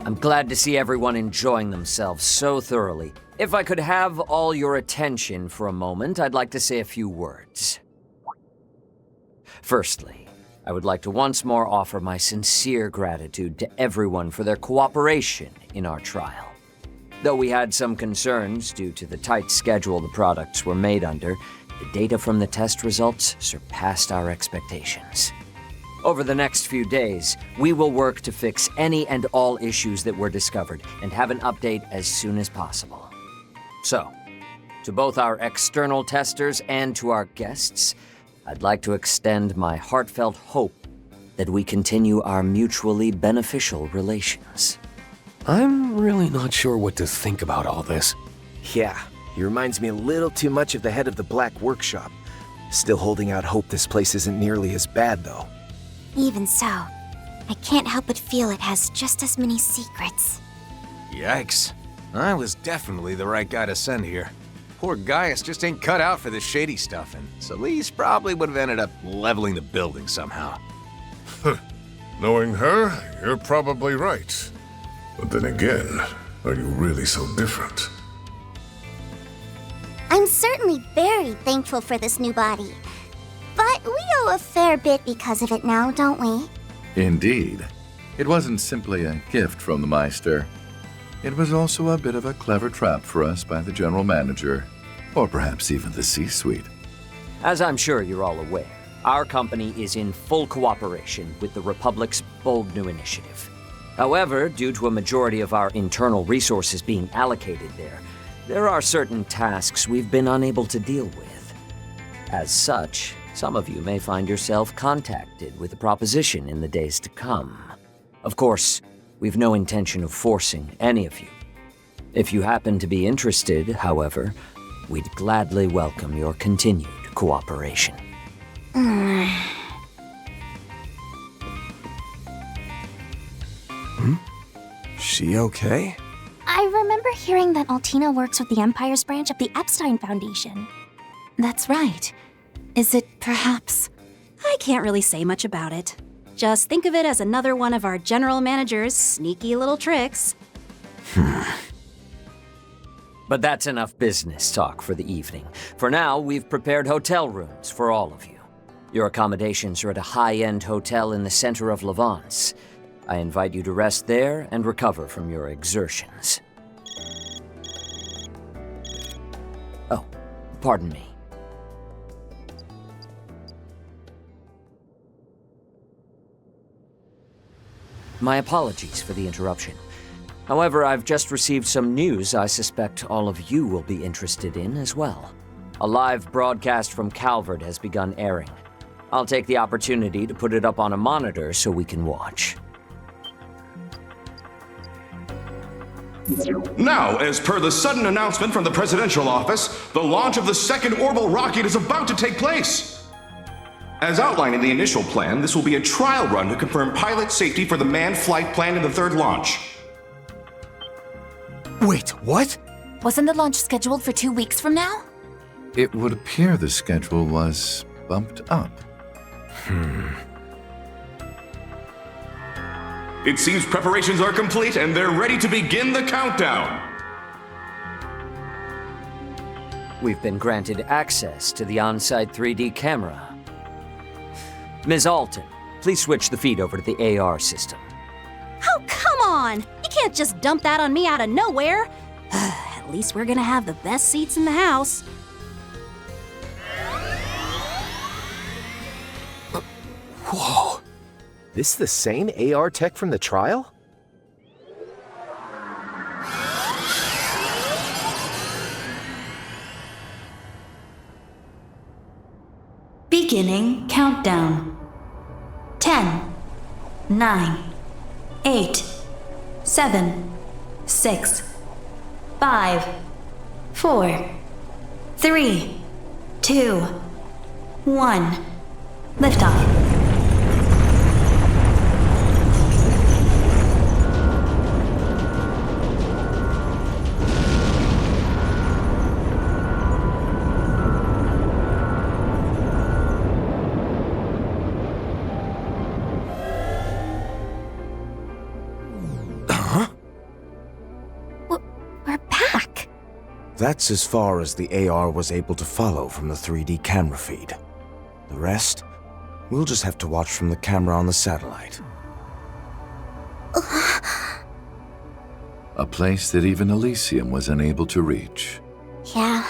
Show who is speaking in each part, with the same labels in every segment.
Speaker 1: I'm glad to see everyone enjoying themselves so thoroughly. If I could have all your attention for a moment, I'd like to say a few words. Firstly, I would like to once more offer my sincere gratitude to everyone for their cooperation in our trial. Though we had some concerns due to the tight schedule the products were made under, the data from the test results surpassed our expectations. Over the next few days, we will work to fix any and all issues that were discovered and have an update as soon as possible. So, to both our external testers and to our guests, I'd like to extend my heartfelt hope that we continue our mutually beneficial relations.
Speaker 2: I'm really not sure what to think about all this.
Speaker 3: Yeah, he reminds me a little too much of the head of the Black Workshop. Still holding out hope this place isn't nearly as bad, though.
Speaker 4: Even so, I can't help but feel it has just as many secrets.
Speaker 5: Yikes. I was definitely the right guy to send here. Poor Gaius just ain't cut out for this shady stuff, and Celeste probably would have ended up leveling the building somehow.
Speaker 6: Knowing her, you're probably right. But then again, are you really so different?
Speaker 4: I'm certainly very thankful for this new body. But we owe a fair bit because of it now, don't we?
Speaker 7: Indeed. It wasn't simply a gift from the Meister. It was also a bit of a clever trap for us by the General Manager, or perhaps even the C-Suite.
Speaker 1: As I'm sure you're all aware, our company is in full cooperation with the Republic's bold new initiative. However, due to a majority of our internal resources being allocated there are certain tasks we've been unable to deal with. As such, some of you may find yourself contacted with a proposition in the days to come. Of course, we've no intention of forcing any of you. If you happen to be interested, however, we'd gladly welcome your continued cooperation.
Speaker 3: She okay?
Speaker 4: I remember hearing that Altina works with the Empire's branch of the Epstein Foundation.
Speaker 8: That's right. Is it perhaps? I can't really say much about it. Just think of it as another one of our general manager's sneaky little tricks.
Speaker 1: But that's enough business talk for the evening. For now, we've prepared hotel rooms for all of you. Your accommodations are at a high-end hotel in the center of Levance. I invite you to rest there and recover from your exertions. Oh, pardon me. My apologies for the interruption. However, I've just received some news I suspect all of you will be interested in as well. A live broadcast from Calvard has begun airing. I'll take the opportunity to put it up on a monitor so we can watch.
Speaker 9: Now, as per the sudden announcement from the presidential office, the launch of the second orbital rocket is about to take place. As outlined in the initial plan, this will be a trial run to confirm pilot safety for the manned flight planned in the third launch.
Speaker 2: Wait, what?
Speaker 8: Wasn't the launch scheduled for 2 weeks from now?
Speaker 7: It would appear the schedule was bumped up.
Speaker 9: It seems preparations are complete and they're ready to begin the countdown.
Speaker 1: We've been granted access to the on-site 3D camera. Ms. Alton, please switch the feed over to the AR system.
Speaker 8: Oh, come on! You can't just dump that on me out of nowhere! At least we're gonna have the best seats in the house.
Speaker 3: Whoa. This the same AR tech from the trial?
Speaker 10: Beginning countdown. 10, 9, 8, 7, 6, 5, 4, 3, 2, 1. Liftoff.
Speaker 3: Huh? That's as far as the AR was able to follow from the 3D camera feed. The rest, we'll just have to watch from the camera on the satellite.
Speaker 7: A place that even Elysium was unable to reach.
Speaker 4: Yeah.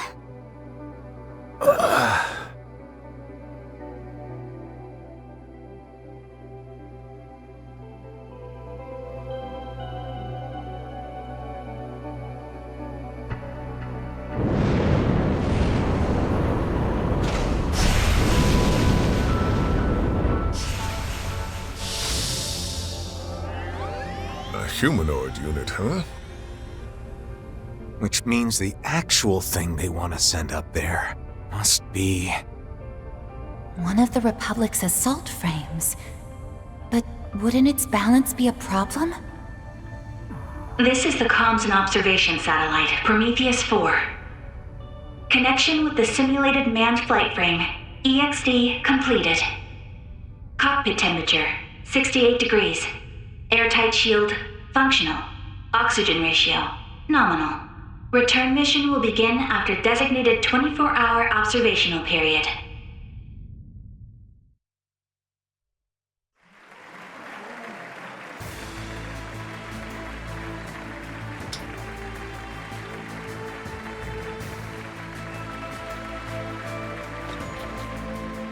Speaker 6: A humanoid unit, huh?
Speaker 5: Which means the actual thing they want to send up there must be...
Speaker 10: One of the Republic's assault frames. But wouldn't its balance be a problem?
Speaker 11: This is the Comms and Observation Satellite, Prometheus 4. Connection with the simulated manned flight frame, EXD completed. Cockpit temperature, 68 degrees. Airtight shield, functional. Oxygen ratio, nominal. Return mission will begin after designated 24-hour observational period.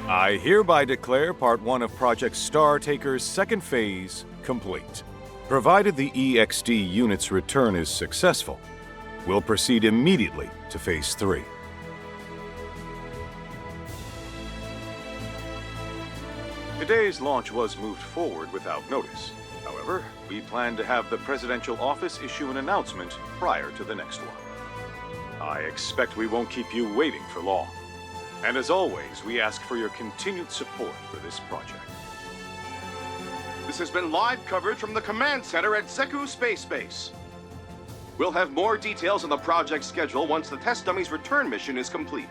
Speaker 12: I hereby declare Part 1 of Project Startaker's second phase complete. Provided the EXD unit's return is successful, we'll proceed immediately to Phase 3. Today's launch was moved forward without notice. However, we plan to have the Presidential Office issue an announcement prior to the next one. I expect we won't keep you waiting for long. And as always, we ask for your continued support for this project.
Speaker 9: This has been live coverage from the command center at Zeku Space Base. We'll have more details on the project schedule once the test dummy's return mission is complete.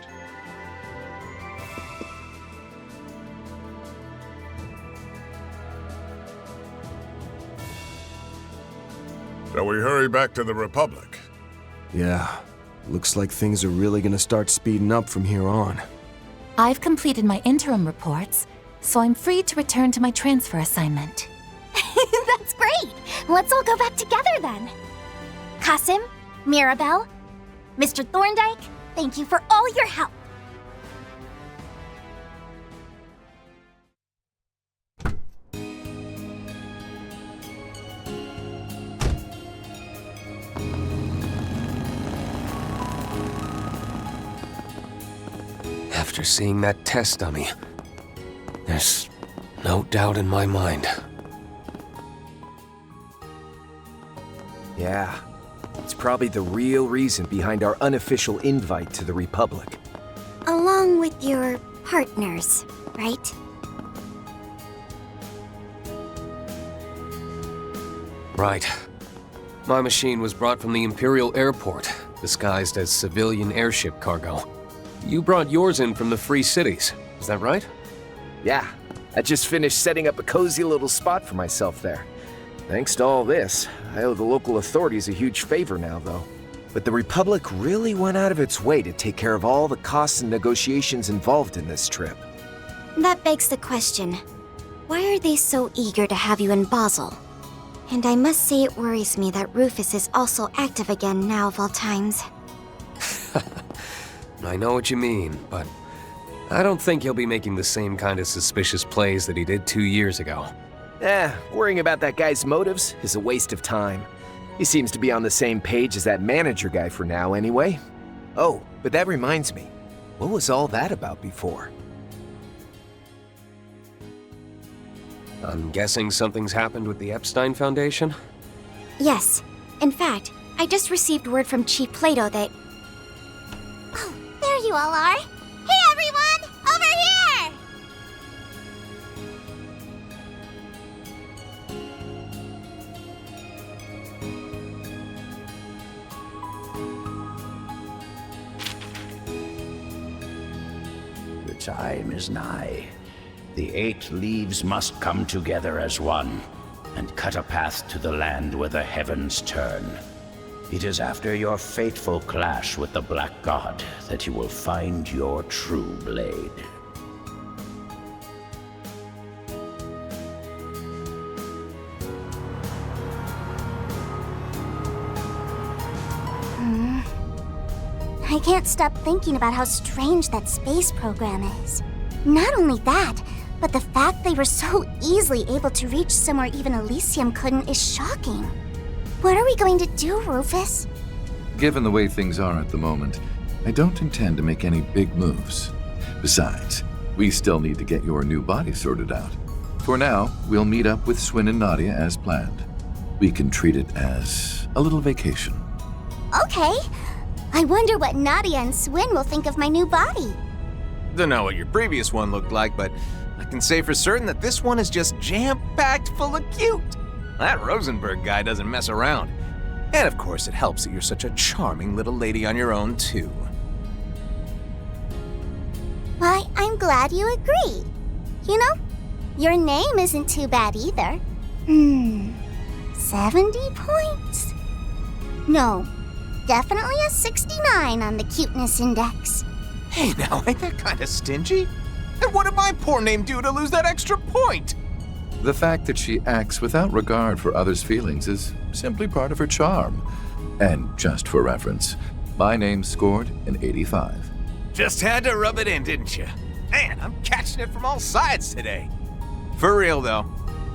Speaker 6: Shall we hurry back to the Republic?
Speaker 3: Yeah, looks like things are really gonna start speeding up from here on.
Speaker 10: I've completed my interim reports, so I'm free to return to my transfer assignment.
Speaker 4: That's great! Let's all go back together then. Kasim, Mirabelle, Mr. Thorndyke, thank you for all your help.
Speaker 2: After seeing that test dummy, there's no doubt in my mind.
Speaker 3: Yeah, it's probably the real reason behind our unofficial invite to the Republic.
Speaker 4: Along with your partners, right?
Speaker 2: Right. My machine was brought from the Imperial Airport, disguised as civilian airship cargo. You brought yours in from the Free Cities, is that right?
Speaker 3: Yeah, I just finished setting up a cozy little spot for myself there. Thanks to all this, I owe the local authorities a huge favor now, though. But the Republic really went out of its way to take care of all the costs and negotiations involved in this trip.
Speaker 4: That begs the question, why are they so eager to have you in Basel? And I must say it worries me that Rufus is also active again now of all times.
Speaker 2: I know what you mean, but I don't think he'll be making the same kind of suspicious plays that he did 2 years ago.
Speaker 3: Worrying about that guy's motives is a waste of time. He seems to be on the same page as that manager guy for now, anyway. Oh, but that reminds me. What was all that about before?
Speaker 2: I'm guessing something's happened with the Epstein Foundation?
Speaker 4: Yes. In fact, I just received word from Chief Plato that... Oh, there you all are! Hey everyone! Over here!
Speaker 13: The time is nigh. The 8 leaves must come together as one, and cut a path to the land where the heavens turn. It is after your fateful clash with the Black God that you will find your true blade.
Speaker 4: I can't stop thinking about how strange that space program is. Not only that, but the fact they were so easily able to reach somewhere even Elysium couldn't is shocking. What are we going to do, Rufus?
Speaker 7: Given the way things are at the moment, I don't intend to make any big moves. Besides, we still need to get your new body sorted out. For now, we'll meet up with Swin and Nadia as planned. We can treat it as a little vacation.
Speaker 4: Okay. I wonder what Nadia and Swin will think of my new body.
Speaker 5: Don't know what your previous one looked like, but I can say for certain that this one is just jam-packed full of cute. That Rosenberg guy doesn't mess around. And of course, it helps that you're such a charming little lady on your own, too.
Speaker 4: Why, I'm glad you agree. You know, your name isn't too bad either. 70 points? No, definitely a 69 on the cuteness index.
Speaker 5: Hey now, ain't that kind of stingy? And what did my poor name do to lose that extra point?
Speaker 7: The fact that she acts without regard for others' feelings is simply part of her charm. And just for reference, my name scored an 85.
Speaker 5: Just had to rub it in, didn't you? Man, I'm catching it from all sides today. For real, though,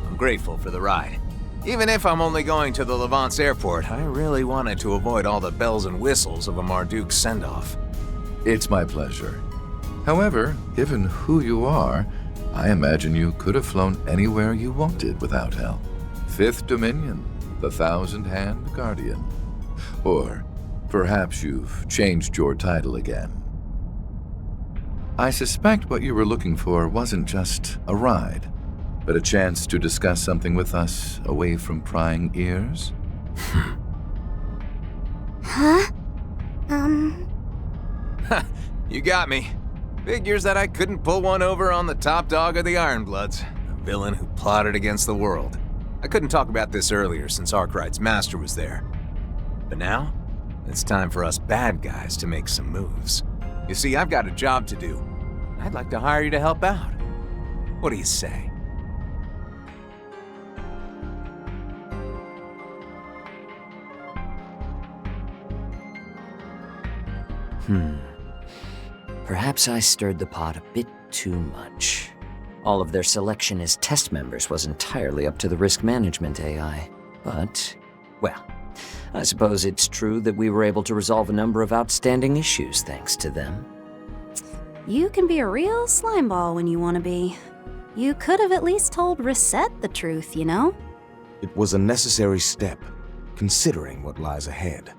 Speaker 5: I'm grateful for the ride. Even if I'm only going to the Levance airport, I really wanted to avoid all the bells and whistles of a Marduk send-off.
Speaker 7: It's my pleasure. However, given who you are, I imagine you could have flown anywhere you wanted without help. Fifth Dominion, the Thousand-Hand Guardian. Or perhaps you've changed your title again. I suspect what you were looking for wasn't just a ride, but a chance to discuss something with us away from prying ears?
Speaker 4: Huh?
Speaker 5: You got me. Figures that I couldn't pull one over on the top dog of the Ironbloods, a villain who plotted against the world. I couldn't talk about this earlier since Arkwright's master was there. But now, it's time for us bad guys to make some moves. You see, I've got a job to do. I'd like to hire you to help out. What do you say?
Speaker 1: Perhaps I stirred the pot a bit too much. All of their selection as test members was entirely up to the risk management AI. But, well, I suppose it's true that we were able to resolve a number of outstanding issues thanks to them.
Speaker 8: You can be a real slimeball when you want to be. You could have at least told Reset the truth, you know?
Speaker 14: It was a necessary step, considering what lies ahead.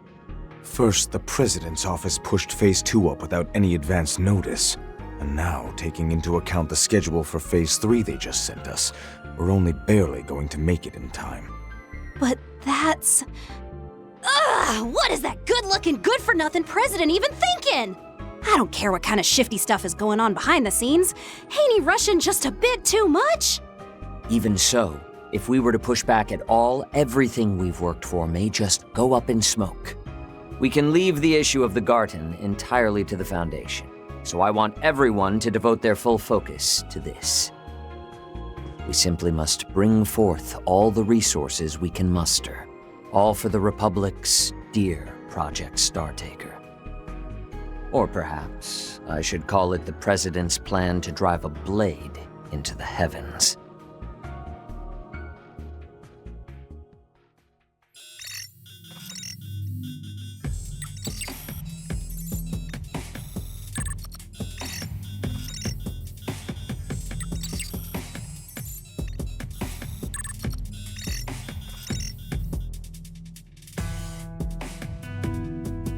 Speaker 14: First, the President's office pushed Phase 2 up without any advance notice. And now, taking into account the schedule for Phase 3 they just sent us, we're only barely going to make it in time.
Speaker 8: But that's... Ugh! What is that good-looking, good-for-nothing president even thinking? I don't care what kind of shifty stuff is going on behind the scenes. Ain't he rushing just a bit too much?
Speaker 1: Even so, if we were to push back at all, everything we've worked for may just go up in smoke. We can leave the issue of the Garten entirely to the Foundation, so I want everyone to devote their full focus to this. We simply must bring forth all the resources we can muster, all for the Republic's dear Project Startaker. Or perhaps I should call it the President's plan to drive a blade into the heavens.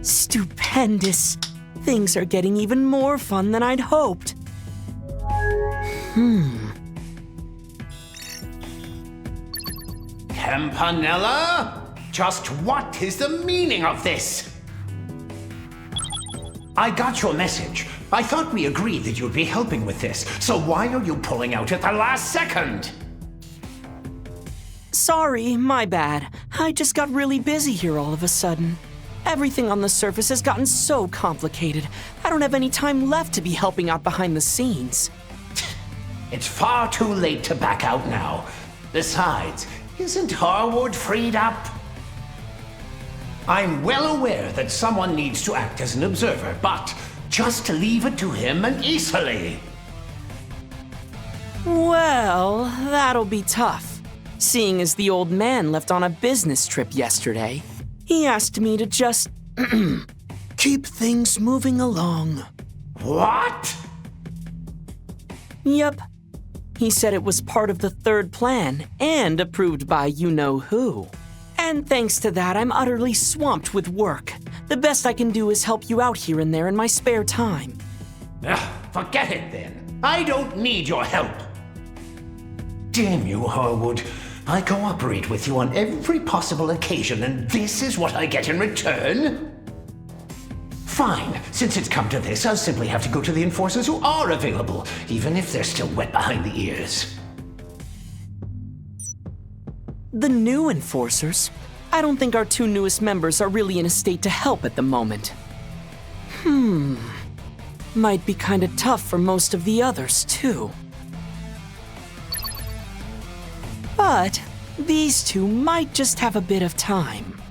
Speaker 15: Stupendous. Things are getting even more fun than I'd hoped.
Speaker 16: Campanella? Just what is the meaning of this? I got your message. I thought we agreed that you'd be helping with this, so why are you pulling out at the last second?
Speaker 15: Sorry, my bad. I just got really busy here all of a sudden. Everything on the surface has gotten so complicated. I don't have any time left to be helping out behind the scenes.
Speaker 16: It's far too late to back out now. Besides, isn't Harwood freed up? I'm well aware that someone needs to act as an observer, but just leave it to him and easily.
Speaker 15: Well, that'll be tough. Seeing as the old man left on a business trip yesterday, he asked me to just keep things moving along.
Speaker 16: What?
Speaker 15: Yep. He said it was part of the third plan and approved by you-know-who. And thanks to that, I'm utterly swamped with work. The best I can do is help you out here and there in my spare time.
Speaker 16: Forget it then. I don't need your help. Damn you, Harwood. I cooperate with you on every possible occasion, and this is what I get in return? Fine. Since it's come to this, I'll simply have to go to the enforcers who are available, even if they're still wet behind the ears.
Speaker 15: The new enforcers? I don't think our two newest members are really in a state to help at the moment. Might be kinda tough for most of the others, too. But these two might just have a bit of time.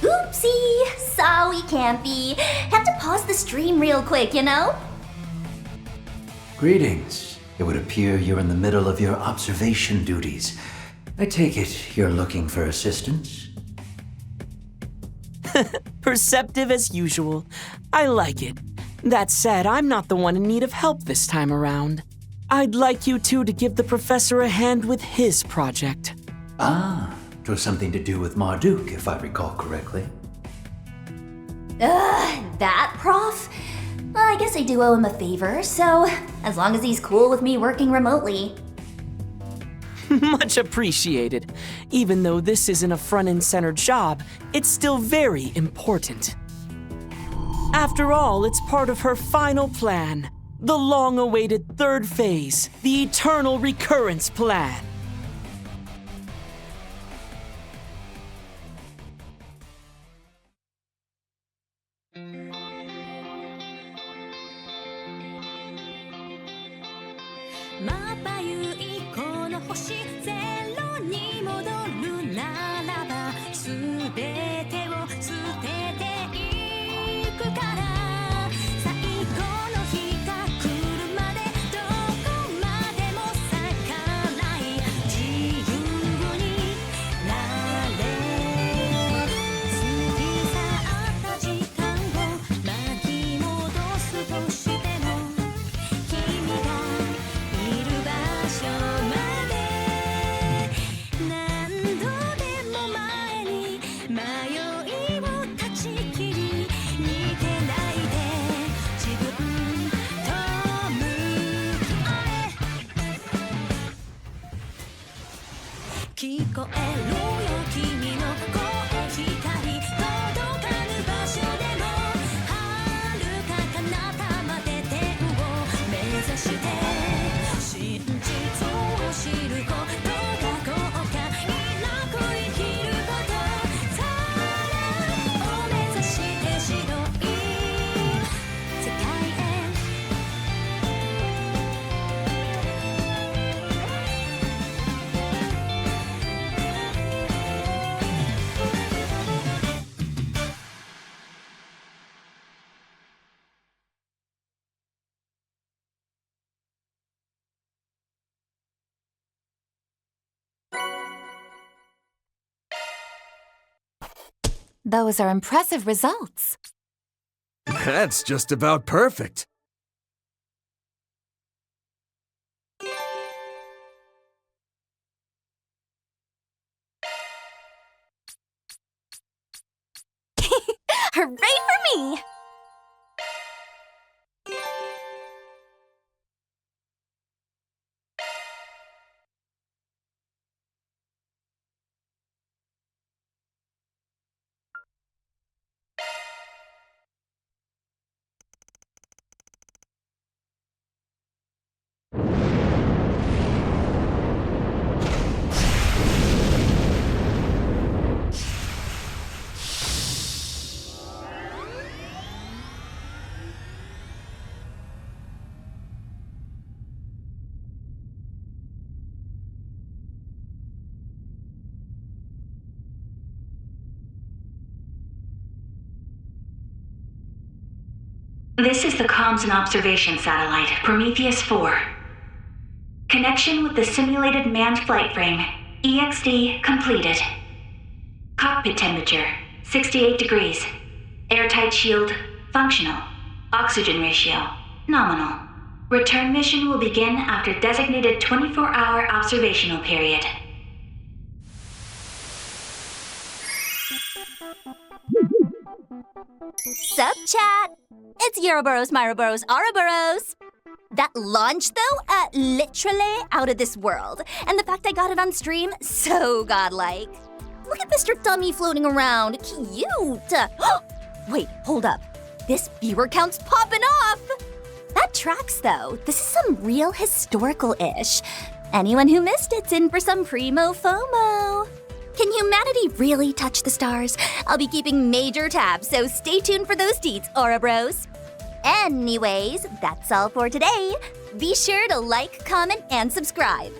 Speaker 4: Oopsie! Sorry, Campy. Have to pause the stream real quick, you know?
Speaker 17: Greetings. It would appear you're in the middle of your observation duties. I take it you're looking for assistance?
Speaker 15: Perceptive as usual. I like it. That said, I'm not the one in need of help this time around. I'd like you two to give the professor a hand with his project.
Speaker 17: Ah, it was something to do with Marduk, if I recall correctly.
Speaker 4: That prof? Well, I guess I do owe him a favor, so as long as he's cool with me working remotely.
Speaker 15: Much appreciated. Even though this isn't a front-and center job, it's still very important. After all, it's part of her final plan. The long-awaited third phase, the Eternal Recurrence Plan.
Speaker 10: Those are impressive results.
Speaker 18: That's just about perfect.
Speaker 4: Hooray for me!
Speaker 11: This is the Comms and Observation Satellite, Prometheus 4. Connection with the simulated manned flight frame, EXD completed. Cockpit temperature, 68 degrees. Airtight shield, functional. Oxygen ratio, nominal. Return mission will begin after designated 24-hour observational period.
Speaker 19: Sup, chat? It's Euroboros, Myroboros, Ouroboros. That launch, though, literally out of this world. And the fact I got it on stream, so godlike. Look at Mr. Dummy floating around. Cute. Wait, hold up. This viewer count's popping off. That tracks, though. This is some real historical-ish. Anyone who missed it's in for some primo FOMO. Can humanity really touch the stars? I'll be keeping major tabs, so stay tuned for those deets, Ouroboros. Anyways, that's all for today. Be sure to like, comment, and subscribe.